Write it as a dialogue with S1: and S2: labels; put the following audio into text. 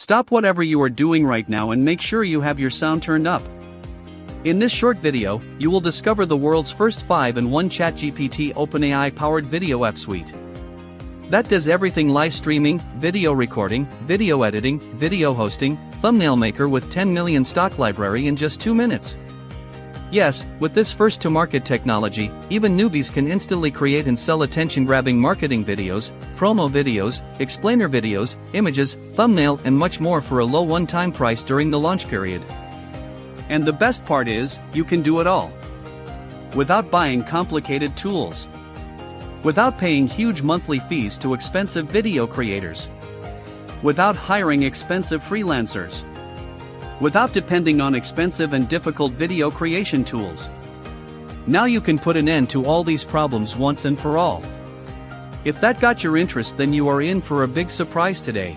S1: Stop whatever you are doing right now and make sure you have your sound turned up. In this short video, you will discover the world's first 5-in-1 ChatGPT OpenAI-powered video app suite that does everything: live streaming, video recording, video editing, video hosting, thumbnail maker with 10 million stock library in just 2 minutes. Yes, with this first-to-market technology, even newbies can instantly create and sell attention-grabbing marketing videos, promo videos, explainer videos, images, thumbnail, and much more for a low one-time price during the launch period. And the best part is, you can do it all without buying complicated tools, without paying huge monthly fees to expensive video creators, without hiring expensive freelancers, without depending on expensive and difficult video creation tools. Now you can put an end to all these problems once and for all. If that got your interest, then you are in for a big surprise today.